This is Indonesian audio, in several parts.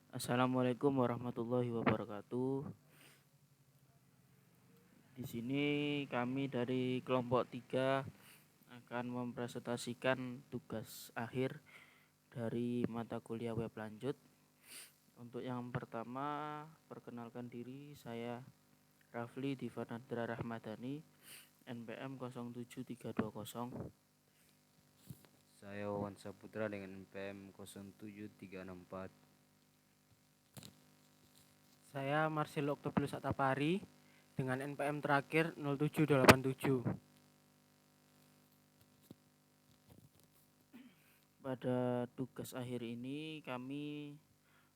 Assalamualaikum warahmatullahi wabarakatuh. Di sini kami dari kelompok 3 akan mempresentasikan tugas akhir dari mata kuliah web lanjut. Untuk yang pertama, perkenalkan diri, saya Rafli Divanadra Rahmadani, NPM 07320. Saya Wawan Saputra dengan NPM 07364. Saya Marcelo Octobulus Atapari dengan NPM terakhir 0787. Pada tugas akhir ini kami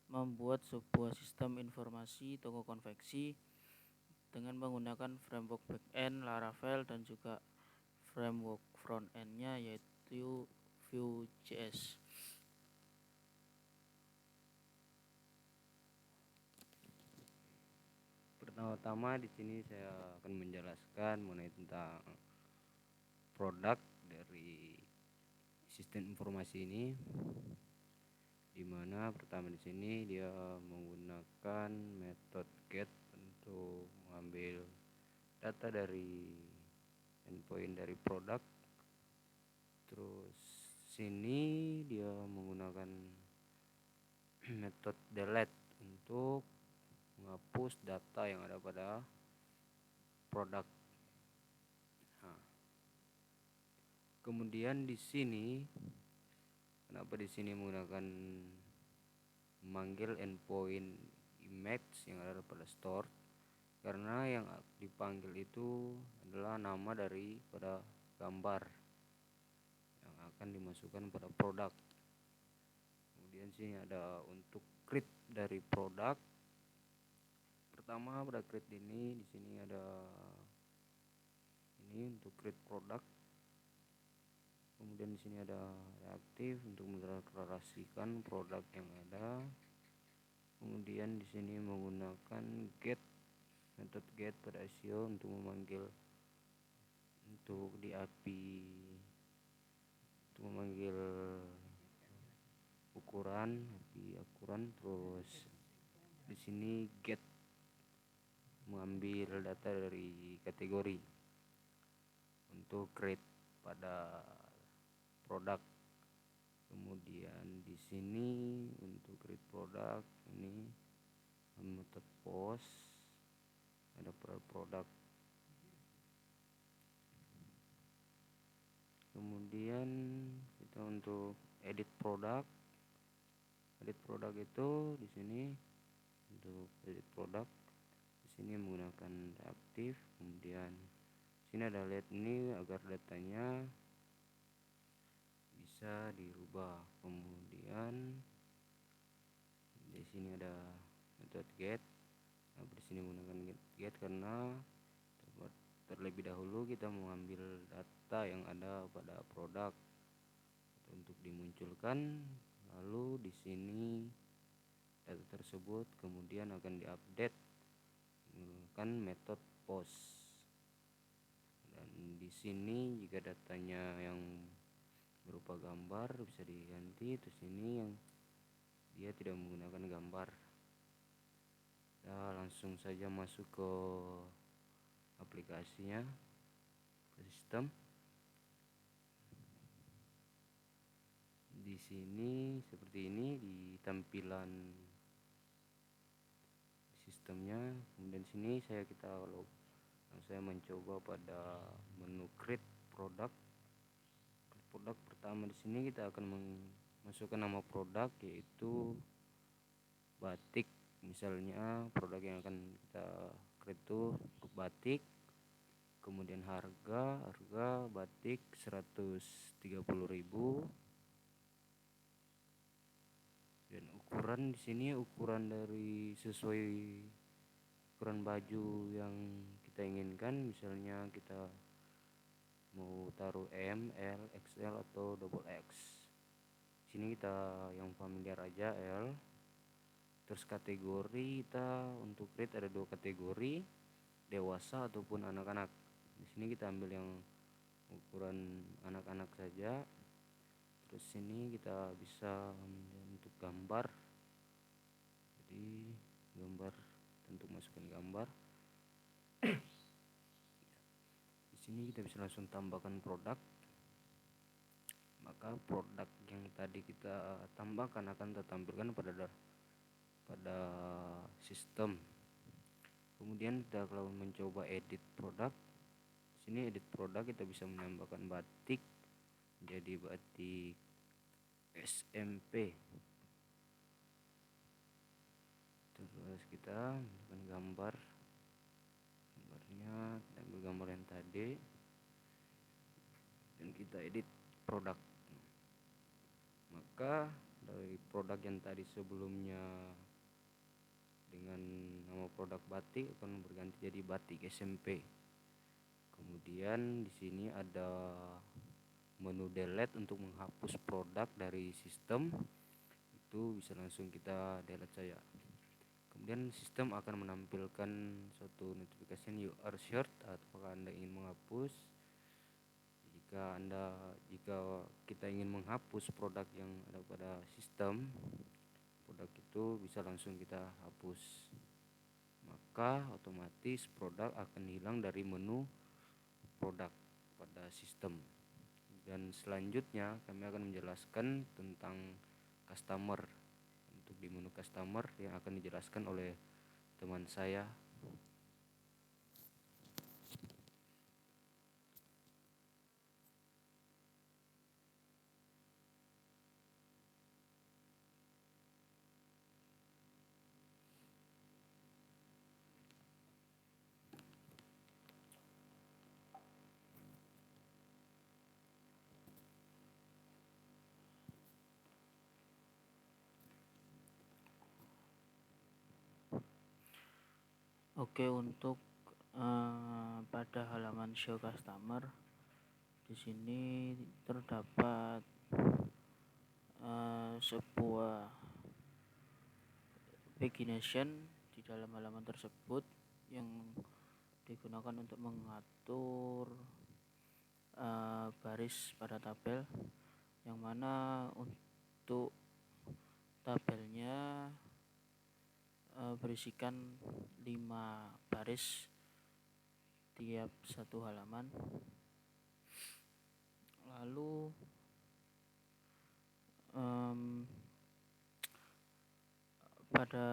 membuat sebuah sistem informasi toko konveksi dengan menggunakan framework backend Laravel dan juga framework frontend-nya yaitu Vue.js. Pertama-tama di sini saya akan menjelaskan mengenai tentang produk dari sistem informasi ini, di mana pertama di sini dia menggunakan metode get untuk mengambil data dari endpoint dari produk. Terus sini dia menggunakan metode delete untuk menghapus data yang ada pada produk. Nah, kemudian di sini kenapa di sini menggunakan memanggil endpoint image yang ada pada store? Karena yang dipanggil itu adalah nama dari pada gambar yang akan dimasukkan pada produk. Kemudian sini ada untuk create dari produk. Pertama pada create ini di sini ada ini untuk create produk. Kemudian di sini ada reaktif untuk mendeklarasikan produk yang ada. Kemudian di sini menggunakan get, metode get pada SEO untuk memanggil untuk di API untuk memanggil ukuran API ukuran. Terus di sini get mengambil data dari kategori untuk create pada produk. Kemudian di sini untuk create produk ini metode post ada produk. Kemudian kita untuk edit produk itu di sini untuk edit produk di sini menggunakan reaktif. Kemudian sini ada lihat ini agar datanya bisa dirubah. Kemudian di sini ada metode get. Nah, di sini menggunakan get karena terlebih dahulu kita mengambil data yang ada pada produk untuk dimunculkan, lalu di sini data tersebut kemudian akan diupdate menggunakan metode post. Dan di sini jika datanya yang berupa gambar bisa diganti. Terus ini yang dia tidak menggunakan gambar. Kita langsung saja masuk ke aplikasinya, ke sistem. Di sini seperti ini di tampilan sistemnya. Kemudian sini saya mencoba pada menu create produk. Produk pertama di sini kita akan memasukkan nama produk yaitu batik. Misalnya produk yang akan kita create itu batik. Kemudian harga batik 130.000. Dan ukuran di sini ukuran dari sesuai ukuran baju yang kita inginkan. Misalnya kita mau taruh M, L, XL atau double X. Sini kita yang familiar aja L. Terus kategori kita untuk create ada 2 kategori, dewasa ataupun anak-anak. Di sini kita ambil yang ukuran anak-anak saja. Terus sini kita bisa untuk gambar gambar untuk masukkan gambar. Di sini kita bisa langsung tambahkan produk. Maka produk yang tadi kita tambahkan akan tertampilkan pada sistem. Kemudian kita kalau mencoba edit produk, di sini edit produk kita bisa menambahkan batik jadi batik SMP. Terus kita menggunakan gambarnya, kita ambil gambar yang tadi dan kita edit produk. Maka dari produk yang tadi sebelumnya dengan nama produk batik akan berganti jadi batik SMP. Kemudian di sini ada menu delete untuk menghapus produk dari sistem. Itu bisa langsung kita delete saja. Kemudian sistem akan menampilkan suatu notification you are short, apakah Anda ingin menghapus. Jika kita ingin menghapus produk yang ada pada sistem, produk itu bisa langsung kita hapus. Maka otomatis produk akan hilang dari menu produk pada sistem. Dan selanjutnya kami akan menjelaskan tentang customer. Untuk di menu customer yang akan dijelaskan oleh teman saya. Oke, untuk pada halaman show customer di sini terdapat sebuah pagination di dalam halaman tersebut yang digunakan untuk mengatur baris pada tabel, yang mana untuk tabelnya berisikan 5 baris tiap satu halaman. Lalu pada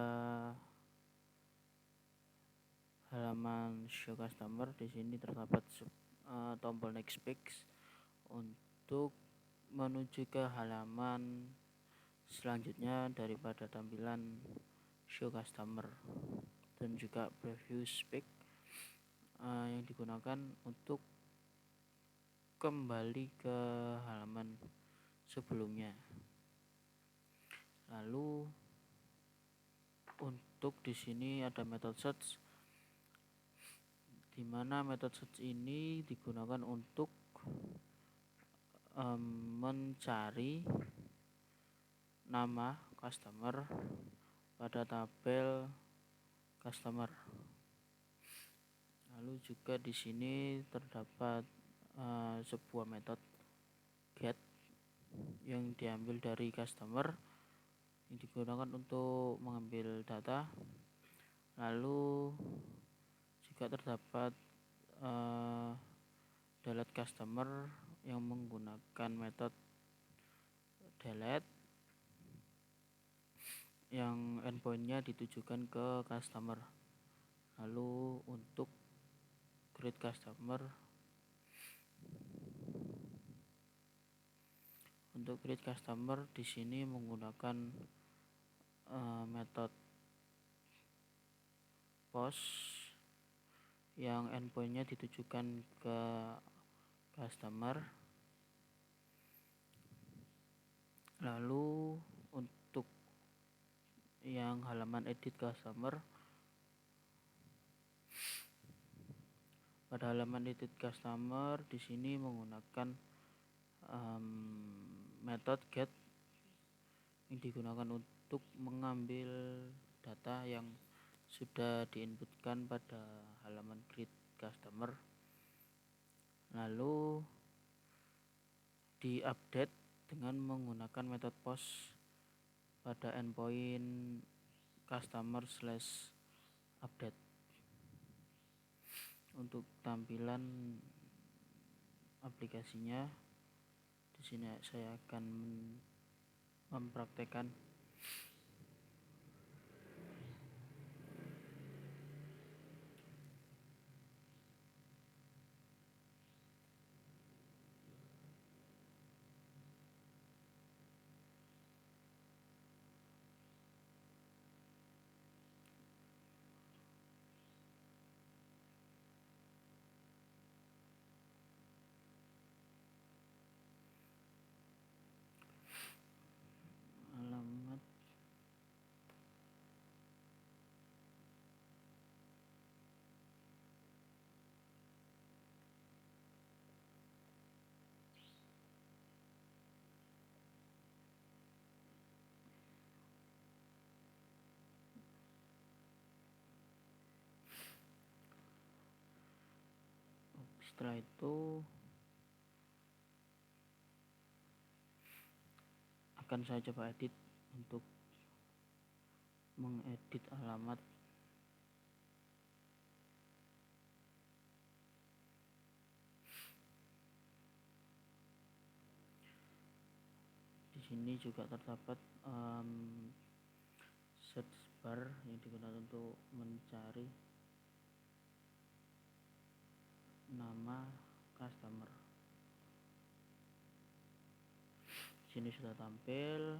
halaman show customer di sini terdapat tombol next page untuk menuju ke halaman selanjutnya daripada tampilan show customer, dan juga preview page yang digunakan untuk kembali ke halaman sebelumnya. Lalu untuk di sini ada method search, di mana method search ini digunakan untuk mencari nama customer pada tabel customer. Lalu juga di sini terdapat sebuah metode get yang diambil dari customer yang digunakan untuk mengambil data. Lalu juga terdapat delete customer yang menggunakan metode delete yang endpointnya ditujukan ke customer. Lalu untuk create customer, di sini menggunakan metode post yang endpointnya ditujukan ke customer. Lalu untuk yang halaman edit customer, pada halaman edit customer di sini menggunakan metode get yang digunakan untuk mengambil data yang sudah diinputkan pada halaman create customer, lalu diupdate dengan menggunakan metode post pada endpoint customer slash update. Untuk tampilan aplikasinya di sini saya akan mempraktekkan alamat setelah itu akan saya coba edit untuk mengedit alamat di sini. Juga terdapat search bar yang digunakan untuk mencari nama customer. Di sini sudah tampil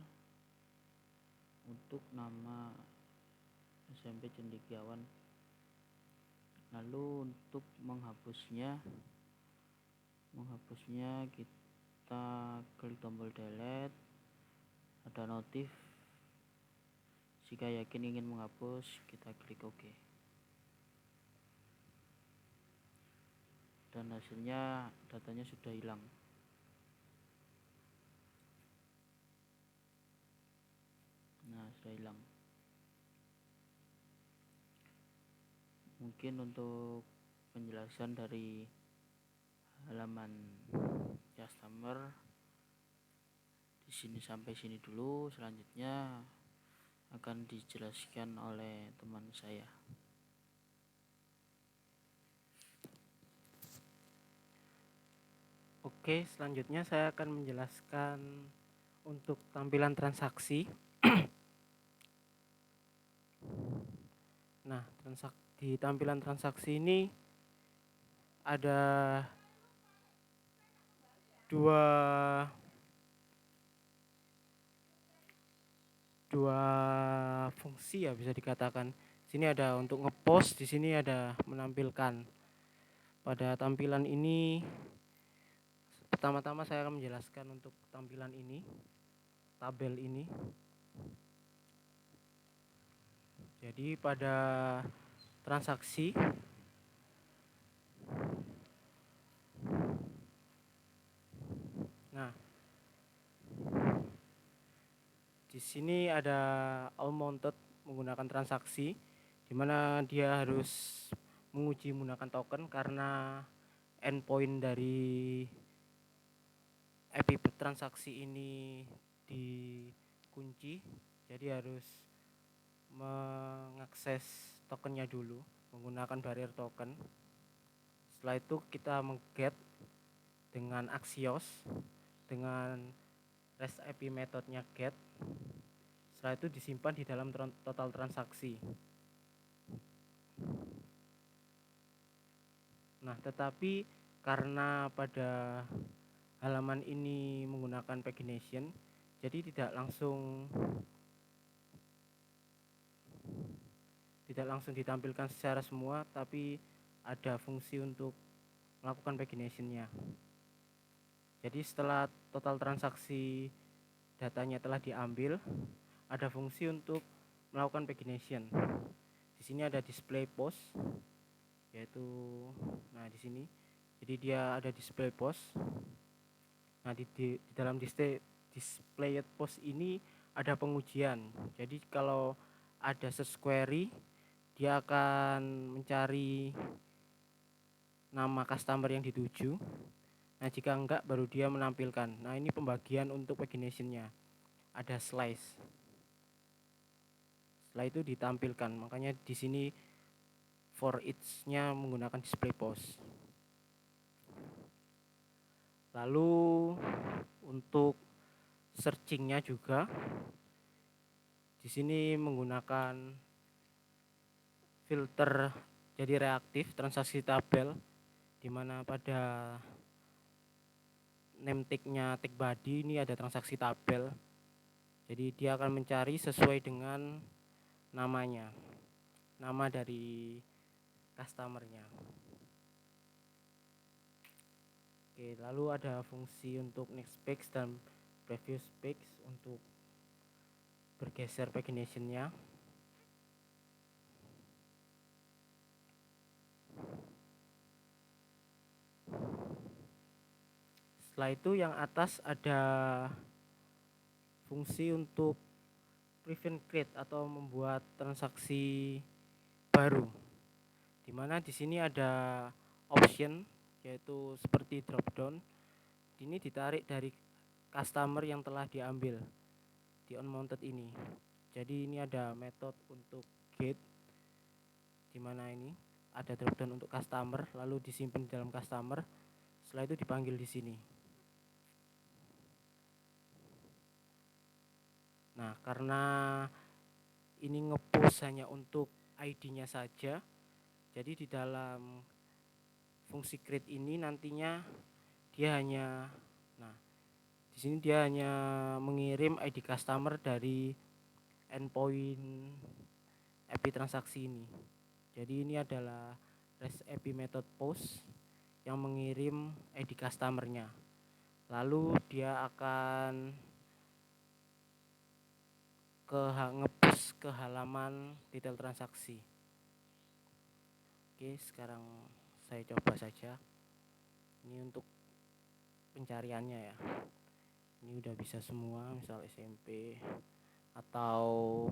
untuk nama SMP Cendekiawan. Lalu untuk menghapusnya kita klik tombol delete, ada notif. Jika yakin ingin menghapus, kita klik OK. Dan hasilnya datanya sudah hilang. Nah, sudah hilang. Mungkin untuk penjelasan dari halaman customer di sini sampai sini dulu. Selanjutnya akan dijelaskan oleh teman saya. Oke, selanjutnya saya akan menjelaskan untuk tampilan transaksi. Nah, di tampilan transaksi ini ada dua fungsi ya, bisa dikatakan. Sini ada untuk ngepost, di sini ada menampilkan. Pada tampilan ini pertama-tama saya akan menjelaskan untuk tampilan ini, tabel ini. Jadi pada transaksi di sini ada all mounted menggunakan transaksi, di mana dia harus menguji menggunakan token karena endpoint dari API transaksi ini dikunci, jadi harus mengakses tokennya dulu menggunakan barrier token. Setelah itu kita mengget dengan Axios dengan REST API metodenya get. Setelah itu disimpan di dalam total transaksi. Nah, tetapi karena pada halaman ini menggunakan pagination, jadi tidak langsung ditampilkan secara semua, tapi ada fungsi untuk melakukan paginationnya. Jadi setelah total transaksi datanya telah diambil, ada fungsi untuk melakukan pagination. Di sini ada display post, yaitu di sini. Jadi dia ada display post. Nah, di dalam display post ini ada pengujian. Jadi kalau ada search query, dia akan mencari nama customer yang dituju. Nah, jika enggak baru dia menampilkan. Nah, ini pembagian untuk paginationnya. Ada slice. Setelah itu ditampilkan, makanya di sini for each-nya menggunakan display post. Lalu untuk searchingnya juga di sini menggunakan filter jadi reaktif transaksi tabel, di mana pada name tag-nya tag body ini ada transaksi tabel. Jadi dia akan mencari sesuai dengan namanya, nama dari customernya. Oke, lalu ada fungsi untuk next page dan previous page untuk bergeser pagination-nya. Setelah itu yang atas ada fungsi untuk prevent create atau membuat transaksi baru, dimana di sini ada option yaitu seperti drop down. Ini ditarik dari customer yang telah diambil di unmounted ini. Jadi ini ada metode untuk get, dimana ini ada drop down untuk customer lalu disimpan di dalam customer, setelah itu dipanggil di sini. Nah, karena ini nge-push hanya untuk ID-nya saja, jadi di dalam fungsi create ini nantinya dia hanya di sini dia hanya mengirim ID customer dari endpoint API transaksi ini. Jadi ini adalah REST API method post yang mengirim ID customernya. Lalu dia akan nge-push ke halaman detail transaksi. Oke, sekarang saya coba saja. Ini untuk pencariannya ya. Ini udah bisa semua, misal SMP atau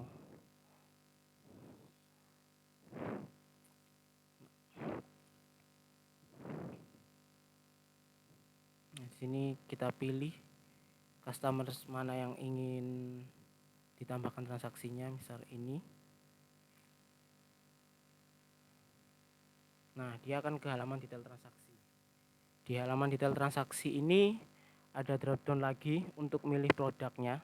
di sini kita pilih customer mana yang ingin ditambahkan transaksinya, misal ini. Nah, dia akan ke halaman detail transaksi. Di halaman detail transaksi ini ada drop down lagi untuk milih produknya.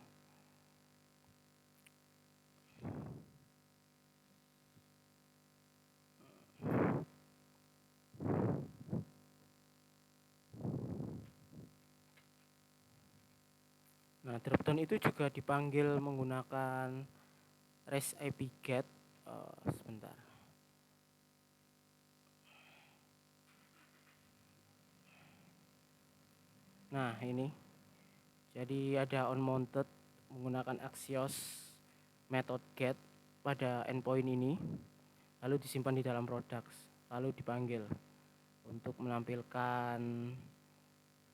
Nah, dropdown itu juga dipanggil menggunakan REST API GET. Sebentar. Nah, ini. Jadi ada unmounted menggunakan Axios method GET pada endpoint ini, lalu disimpan di dalam products, lalu dipanggil untuk menampilkan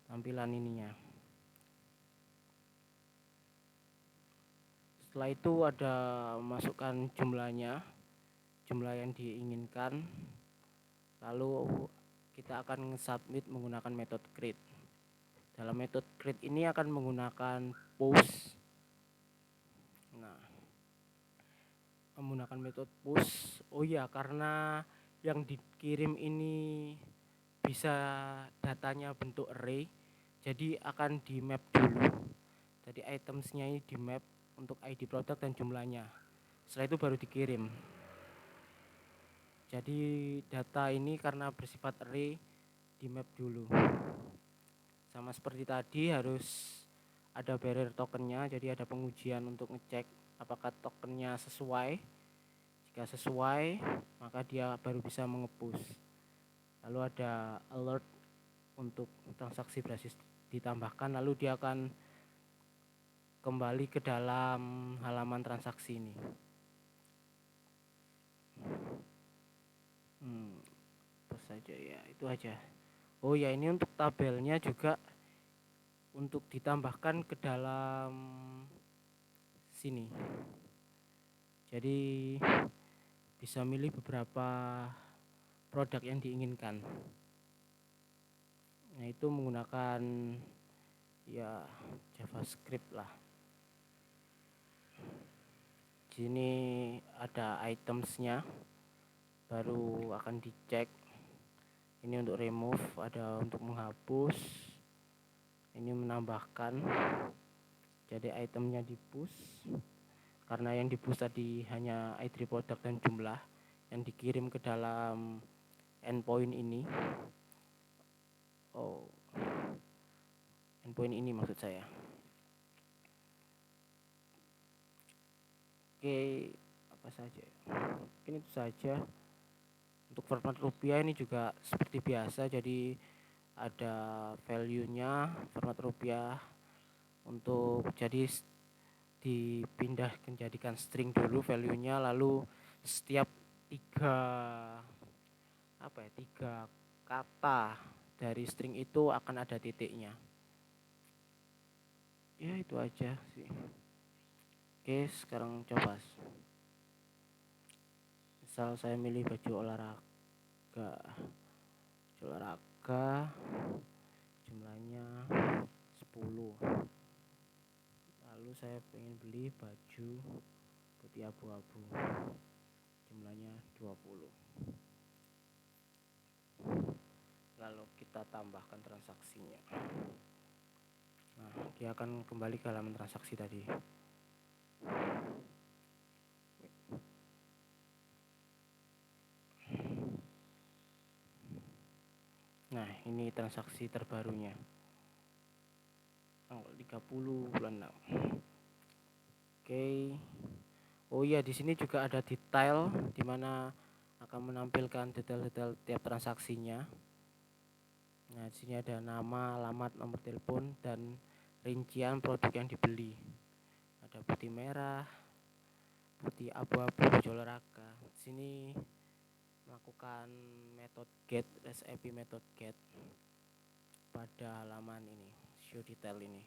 tampilan ininya. Setelah itu ada masukkan jumlahnya, jumlah yang diinginkan, lalu kita akan submit menggunakan metode create. Dalam metode create ini akan menggunakan post. Nah, menggunakan metode post. Oh ya, karena yang dikirim ini bisa datanya bentuk array, jadi akan di map dulu. Jadi itemsnya ini di map untuk ID produk dan jumlahnya. Setelah itu baru dikirim. Jadi data ini karena bersifat array di map dulu. Sama seperti tadi harus ada barrier tokennya, jadi ada pengujian untuk ngecek apakah tokennya sesuai. Jika sesuai, maka dia baru bisa mengepush. Lalu ada alert untuk transaksi berhasil ditambahkan, lalu dia akan kembali ke dalam halaman transaksi ini. Apa saja ya, itu aja. Oh ya, ini untuk tabelnya juga untuk ditambahkan ke dalam sini. Jadi bisa milih beberapa produk yang diinginkan. Nah, itu menggunakan ya JavaScript lah. Sini ada itemsnya, baru akan dicek. Ini untuk remove, ada untuk menghapus, ini menambahkan. Jadi itemnya di push, karena yang di push tadi hanya ID produk dan jumlah yang dikirim ke dalam endpoint ini. Endpoint ini maksud saya. Oke, apa saja ya? Mungkin itu saja. Untuk format rupiah ini juga seperti biasa, jadi ada value-nya format rupiah. Untuk jadi dipindah menjadikan string dulu value-nya, lalu setiap tiga kata dari string itu akan ada titiknya. Ya itu aja sih. Oke, sekarang coba. Misal saya milih baju olahraga, jumlahnya 10. Lalu saya pengen beli baju putih abu-abu, jumlahnya 20. Lalu kita tambahkan transaksinya. Nah, dia akan kembali ke halaman transaksi tadi. Nah, ini transaksi terbarunya. Tanggal 30 bulan 6. Oke. Oh iya, di sini juga ada detail di mana akan menampilkan detail-detail tiap transaksinya. Nah, di sini ada nama, alamat, nomor telepon, dan rincian produk yang dibeli. Ada putih merah, putih abu-abu, baju olahraga. Di sini melakukan metode get, REST API method get pada halaman ini, show detail ini.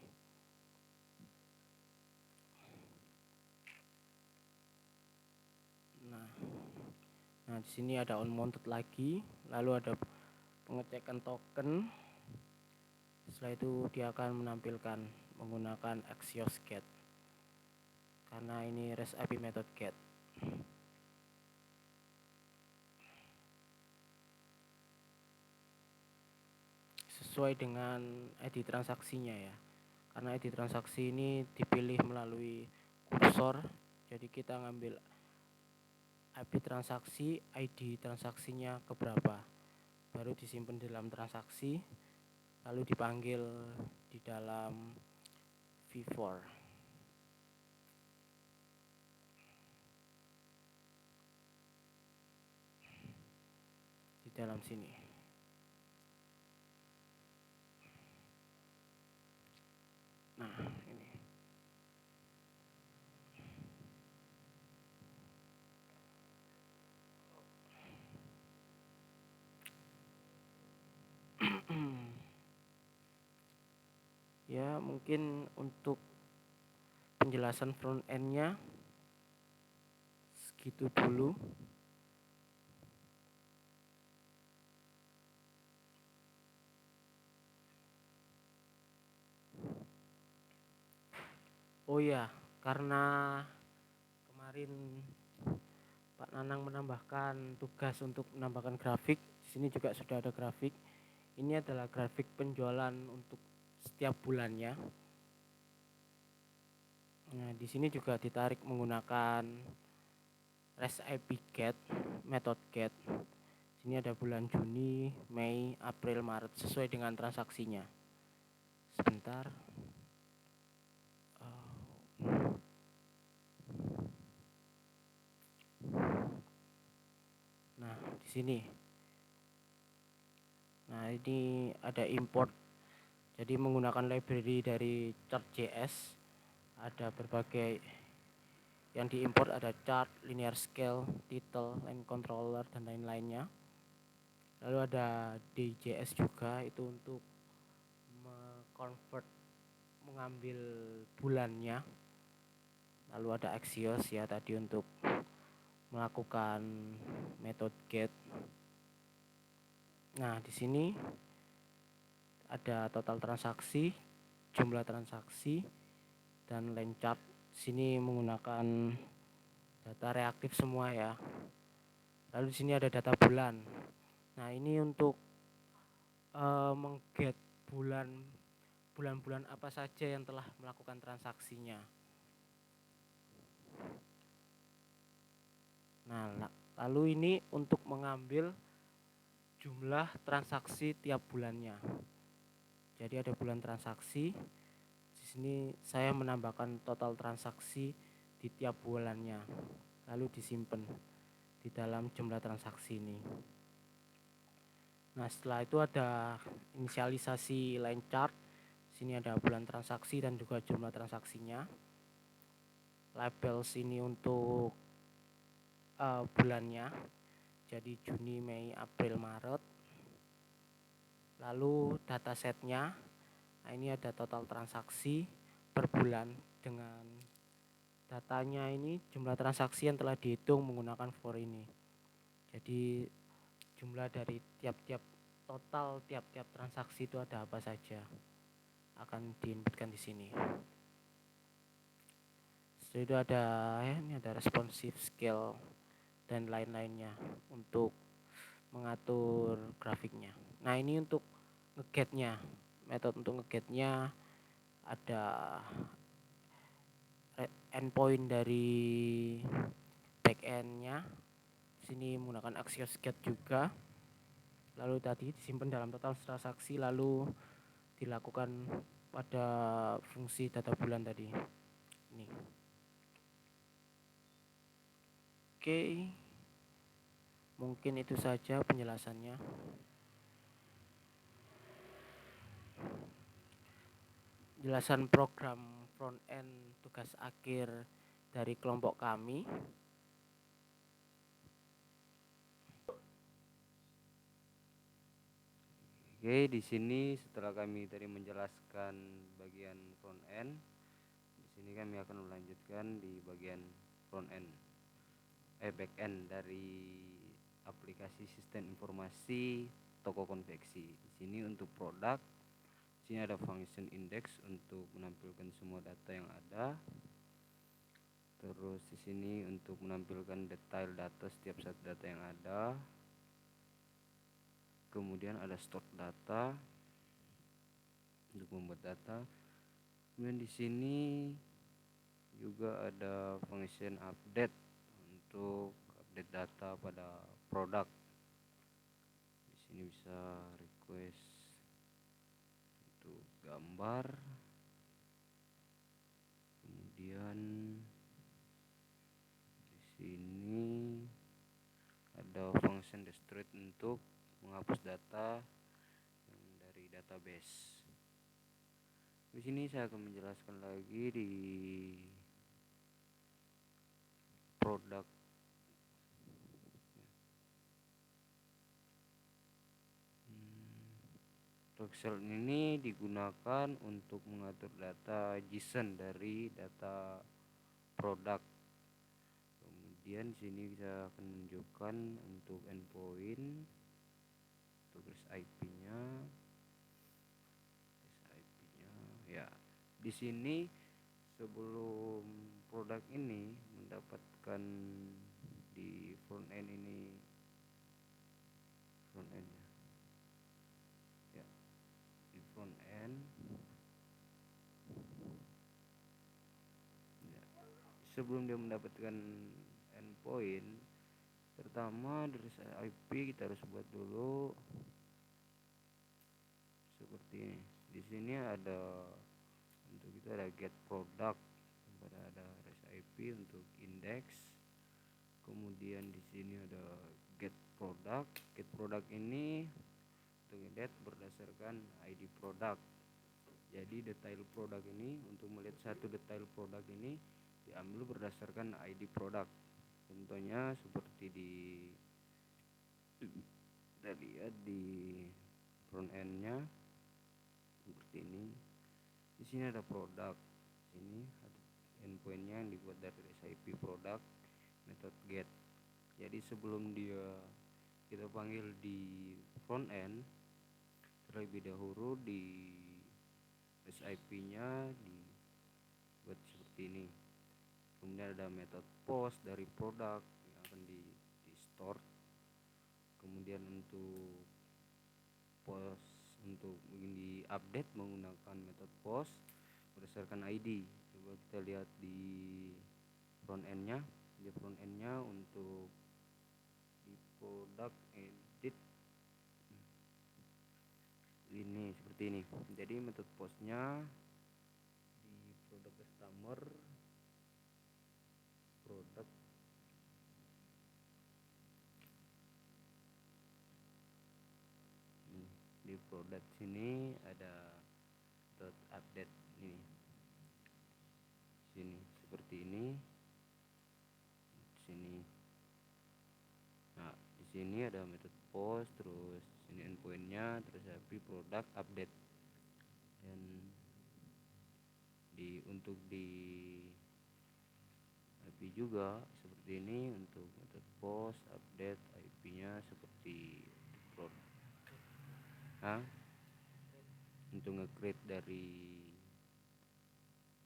Nah, di sini ada unmounted lagi, lalu ada pengecekan token. Setelah itu dia akan menampilkan menggunakan Axios get, karena ini REST API method get. Sesuai dengan ID transaksinya ya, karena ID transaksi ini dipilih melalui kursor. Jadi kita ngambil IP transaksi, ID transaksinya keberapa, baru disimpan di dalam transaksi, lalu dipanggil di dalam V4. Di dalam sini. Nah, ini. Ya, mungkin untuk penjelasan front end-nya segitu dulu. Oh ya, karena kemarin Pak Nanang menambahkan tugas untuk menambahkan grafik, di sini juga sudah ada grafik. Ini adalah grafik penjualan untuk setiap bulannya. Nah, di sini juga ditarik menggunakan REST API get, method get. Sini ada bulan Juni, Mei, April, Maret sesuai dengan transaksinya. Sebentar. Nah, di sini. Nah, ini ada import. Jadi menggunakan library dari chart.js, ada berbagai yang diimport, ada chart, linear scale, title, line controller, dan lain-lainnya. Lalu ada DJS juga, itu untuk mengambil bulannya. Lalu ada Axios ya tadi untuk melakukan method get. Nah, di sini ada total transaksi, jumlah transaksi, dan line chart. Sini menggunakan data reaktif semua ya. Lalu di sini ada data bulan. Nah, ini untuk mengget bulan-bulan apa saja yang telah melakukan transaksinya. Nah, lalu ini untuk mengambil jumlah transaksi tiap bulannya. Jadi ada bulan transaksi. Di sini saya menambahkan total transaksi di tiap bulannya. Lalu disimpan di dalam jumlah transaksi ini. Nah, setelah itu ada inisialisasi line chart. Sini ada bulan transaksi dan juga jumlah transaksinya. Label sini untuk bulannya. Jadi Juni, Mei, April, Maret. Lalu datasetnya. Nah, ini ada total transaksi per bulan dengan datanya ini jumlah transaksi yang telah dihitung menggunakan for ini. Jadi jumlah dari tiap-tiap transaksi itu ada apa saja akan diinputkan di sini. Setelah itu ada ini ada responsive scale dan lain-lainnya untuk mengatur grafiknya. Nah, ini untuk ngegetnya. Metode untuk ngegetnya ada endpoint dari backend-nya. Sini menggunakan Axios Get juga. Lalu tadi disimpan dalam total transaksi lalu dilakukan pada fungsi data bulan tadi. Ini. Oke. Mungkin itu saja penjelasannya. Penjelasan program front end tugas akhir dari kelompok kami. Oke, di sini setelah kami tadi menjelaskan bagian front end, di sini kami akan melanjutkan di bagian back end dari aplikasi sistem informasi toko konveksi. Di sini untuk produk, di sini ada function index untuk menampilkan semua data yang ada. Terus di sini untuk menampilkan detail data setiap satu data yang ada. Kemudian ada store data untuk membuat data. Kemudian di sini juga ada function update untuk update data pada produk. Di sini bisa request untuk gambar. Kemudian di sini ada function destroy untuk menghapus data yang dari database. Di sini saya akan menjelaskan lagi di produk. Excel ini digunakan untuk mengatur data JSON dari data produk. Kemudian di sini kita akan menunjukkan untuk endpoint, untuk IP-nya, ya. Di sini sebelum produk ini mendapatkan di front end ini ya, di front end ya. Sebelum dia mendapatkan endpoint, pertama dari IP kita harus buat dulu seperti ini. Di sini ada untuk itu ada get product, ada IP untuk index. Kemudian di sini ada get product. Get product ini untuk get berdasarkan ID product. Jadi detail produk ini, untuk melihat satu detail produk ini diambil berdasarkan ID produk. Contohnya seperti kita lihat di front end-nya seperti ini. Di sini ada produk. Sini ada endpoint-nya yang dibuat dari SIP product method get. Jadi sebelum kita panggil di front end, terlebih dahulu di SIP-nya dibuat seperti ini. kemudian ada metode post dari produk yang akan di store. Kemudian untuk post untuk di update menggunakan metode post berdasarkan ID. Coba kita lihat di front end-nya. Di front end-nya untuk di product edit ini seperti ini. Jadi metode postnya di produk customer, produk di produk sini ada dot update ini sini seperti ini sini. Nah di sini ada metode post, terus sini endpointnya, terus HP produk update. Dan untuk di IP juga seperti ini. Untuk metode post update IP-nya seperti produk. Untuk nge-create dari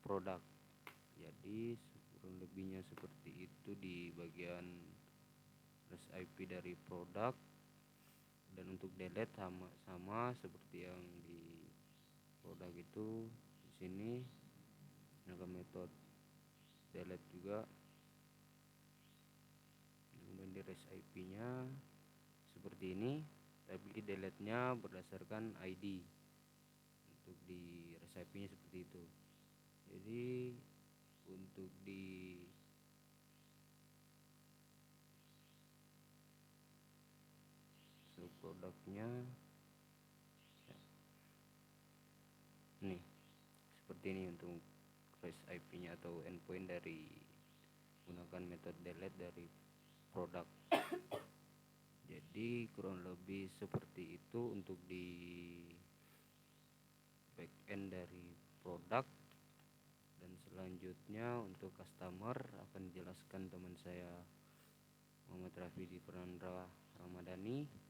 produk. Jadi kurang lebihnya seperti itu di bagian REST IP dari produk. Dan untuk delete sama seperti yang di produk itu. Di sini ada metode delete juga. Kemudian di REST IP-nya seperti ini, tapi delete-nya berdasarkan ID. Untuk di REST IP-nya seperti itu. Jadi untuk di produknya nih seperti ini untuk REST IP-nya atau endpoint dari menggunakan metode delete dari produk. Jadi kurang lebih seperti itu untuk di backend dari produk. Dan selanjutnya untuk customer akan dijelaskan teman saya Muhammad Rafidi Fernanda Ramadhani.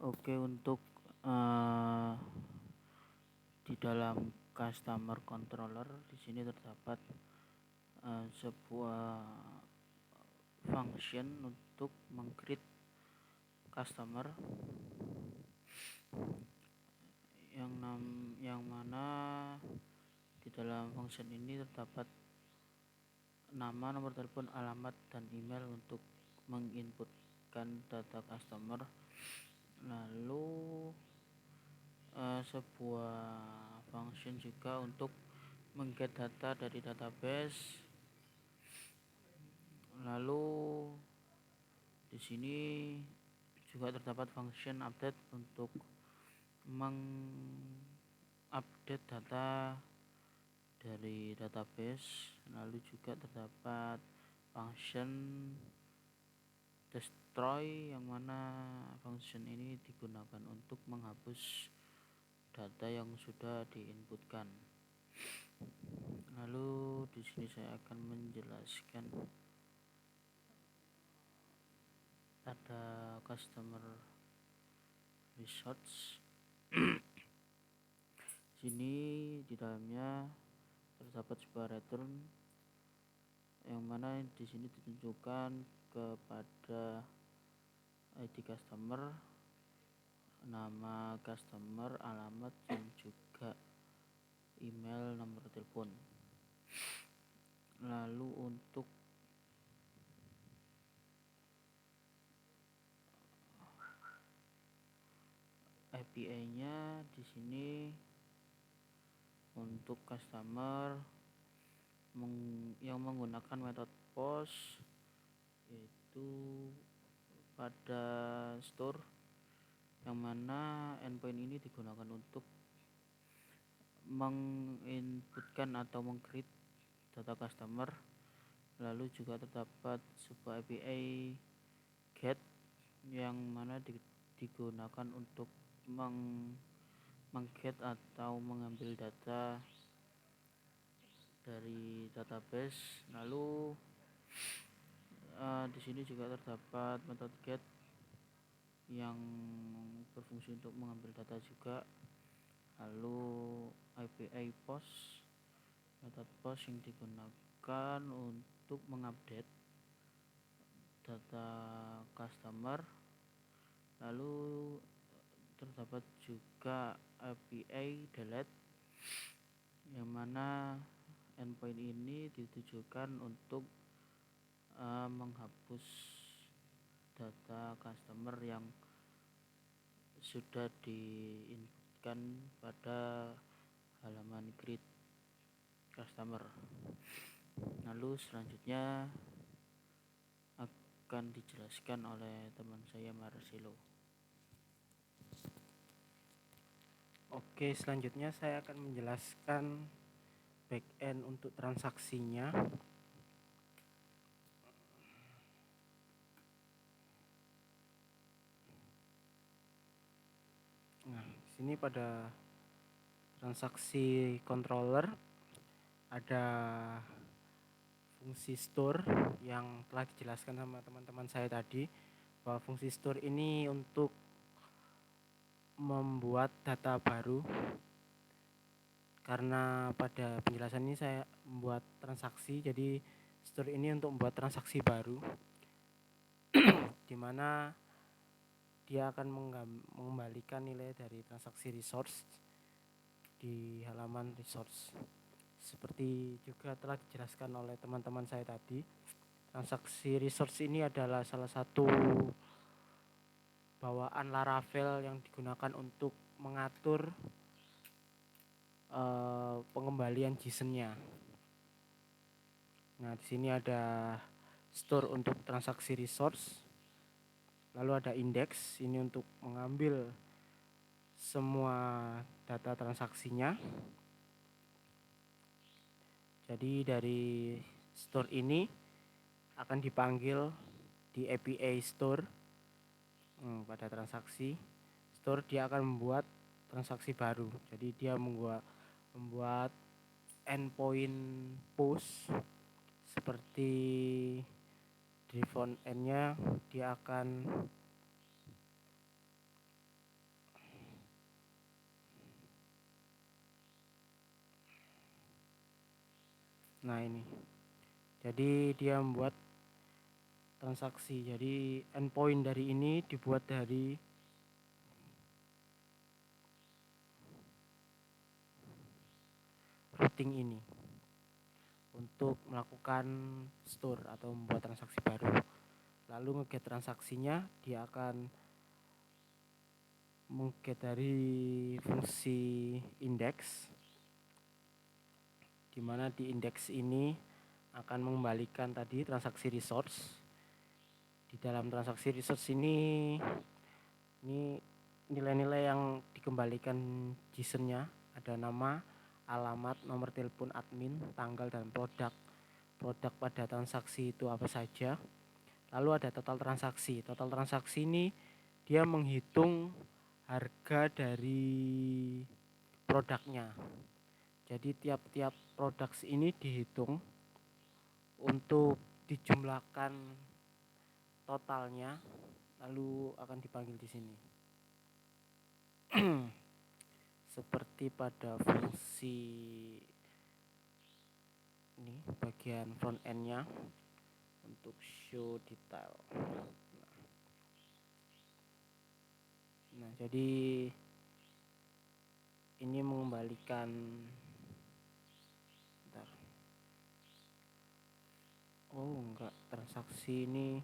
Oke, untuk di dalam customer controller di sini terdapat sebuah function untuk meng-create customer yang mana di dalam function ini terdapat nama, nomor telepon, alamat, dan email untuk menginputkan data customer. Lalu sebuah function juga untuk mengget data dari database. Lalu di sini juga terdapat function update untuk mengupdate data dari database. Lalu juga terdapat function destroy yang mana function ini digunakan untuk menghapus data yang sudah diinputkan. Lalu di sini saya akan menjelaskan ada customer resource. Sini di dalamnya terdapat sebuah return yang mana di sini ditunjukkan kepada ID customer, nama customer, alamat, dan juga email, nomor telepon. Lalu untuk API-nya di sini untuk customer yang menggunakan metode post, yaitu pada store, yang mana endpoint ini digunakan untuk menginputkan atau mengcreate data customer. Lalu juga terdapat sebuah API get yang mana digunakan untuk mengget atau mengambil data dari database. Lalu di sini juga terdapat metode get yang berfungsi untuk mengambil data juga. Lalu API post, metode post yang digunakan untuk mengupdate data customer. Lalu terdapat juga API delete yang mana endpoint ini ditujukan untuk menghapus data customer yang sudah diinputkan pada halaman create customer. Lalu selanjutnya akan dijelaskan oleh teman saya Marcelo. Oke, selanjutnya saya akan menjelaskan backend untuk transaksinya. Nah, di sini pada transaksi controller ada fungsi store yang telah dijelaskan sama teman-teman saya tadi, bahwa fungsi store ini untuk membuat data baru. Karena pada penjelasan ini saya membuat transaksi, jadi store ini untuk membuat transaksi baru di mana dia akan mengembalikan nilai dari transaksi resource di halaman resource. Seperti juga telah dijelaskan oleh teman-teman saya tadi, transaksi resource ini adalah salah satu bawaan Laravel yang digunakan untuk mengatur pengembalian JSON-nya. Nah, di sini ada store untuk transaksi resource, lalu ada index ini untuk mengambil semua data transaksinya. Jadi dari store ini akan dipanggil di API store pada transaksi store, dia akan membuat transaksi baru. Jadi dia membuat endpoint post seperti di front end-nya dia akan ini. Jadi dia membuat transaksi. Jadi endpoint dari ini dibuat dari routing ini untuk melakukan store atau membuat transaksi baru. Lalu nge-get transaksinya, dia akan meng-get dari fungsi index, di mana di index ini akan mengembalikan tadi transaksi resource. Di dalam transaksi resource ini nilai-nilai yang dikembalikan JSON-nya ada nama, alamat, nomor telepon admin, tanggal, dan produk pada transaksi itu apa saja. Lalu ada total transaksi. Total transaksi ini dia menghitung harga dari produknya. Jadi tiap-tiap produk ini dihitung untuk dijumlahkan totalnya, lalu akan dipanggil di sini. Seperti pada fungsi ini bagian front end-nya untuk show detail. Nah, jadi ini mengembalikan transaksi ini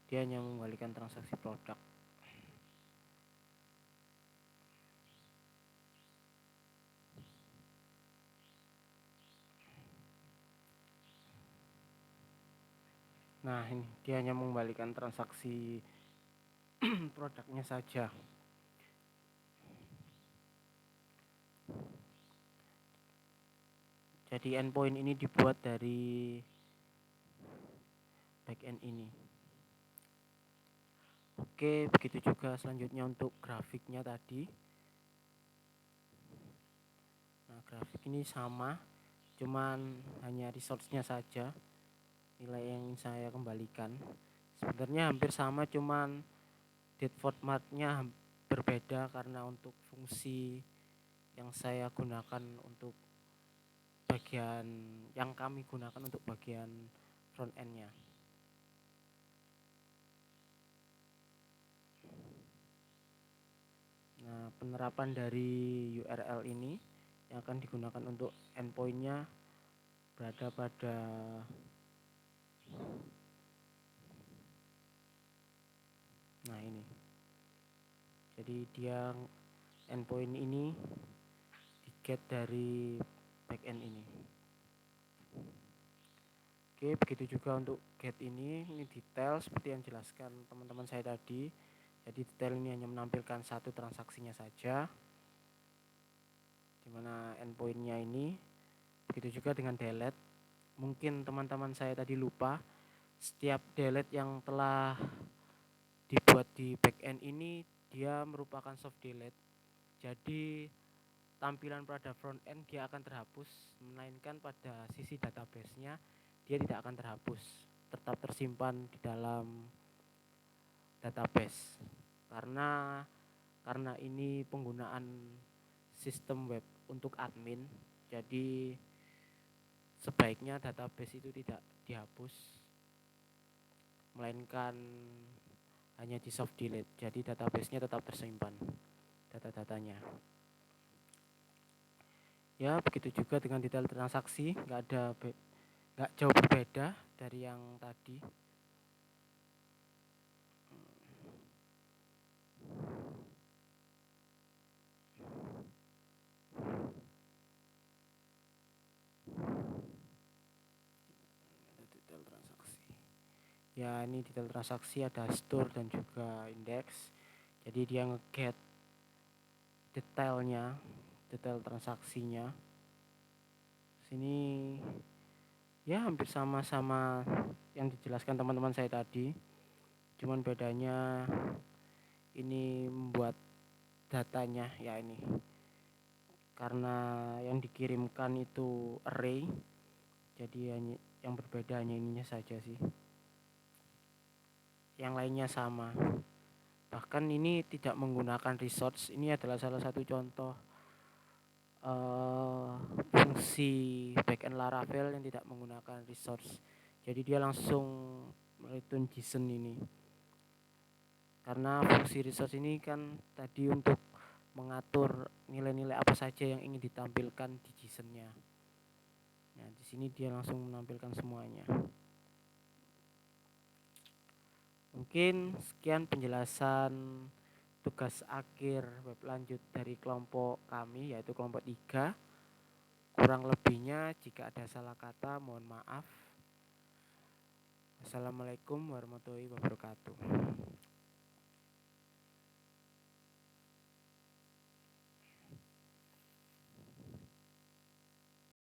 dia hanya mengembalikan transaksi produk. Nah, ini dia hanya mengembalikan transaksi produknya saja. Jadi endpoint ini dibuat dari backend ini. Oke, begitu juga selanjutnya untuk grafiknya tadi. Nah, grafik ini sama, cuman hanya resource-nya saja nilai yang ingin saya kembalikan. Sebenarnya hampir sama, cuman date format-nya berbeda karena untuk fungsi yang saya gunakan untuk bagian yang kami gunakan untuk bagian front end-nya. Nah, penerapan dari URL ini yang akan digunakan untuk endpoint-nya berada pada ini. Jadi dia endpoint ini di get dari backend ini. Oke, begitu juga untuk get ini detail seperti yang jelaskan teman-teman saya tadi. Jadi detail ini hanya menampilkan satu transaksinya saja, dimana endpointnya ini. Begitu juga dengan delete. Mungkin teman-teman saya tadi lupa, setiap delete yang telah dibuat di backend ini dia merupakan soft delete. Jadi tampilan pada front end dia akan terhapus, melainkan pada sisi database-nya dia tidak akan terhapus, tetap tersimpan di dalam database. Karena ini penggunaan sistem web untuk admin, jadi sebaiknya database itu tidak dihapus, melainkan hanya di soft delete. Jadi database-nya tetap tersimpan data-datanya. Ya, begitu juga dengan detail transaksi, nggak jauh berbeda dari yang tadi. Detail transaksi. Ya, ini detail transaksi ada store dan juga index. Jadi dia nge-get detailnya, detail transaksinya. Sini ya hampir sama-sama yang dijelaskan teman-teman saya tadi. Cuman bedanya ini membuat datanya ya ini. Karena yang dikirimkan itu array. Jadi yang berbeda hanya ininya saja sih. Yang lainnya sama. Bahkan ini tidak menggunakan resource. Ini adalah salah satu contoh fungsi backend Laravel yang tidak menggunakan resource. Jadi dia langsung return JSON ini. Karena fungsi resource ini kan tadi untuk mengatur nilai-nilai apa saja yang ingin ditampilkan di JSON-nya. Nah, di sini dia langsung menampilkan semuanya. Mungkin sekian penjelasan tugas akhir web lanjut dari kelompok kami, yaitu kelompok 3. Kurang lebihnya jika ada salah kata mohon maaf. Assalamualaikum warahmatullahi wabarakatuh.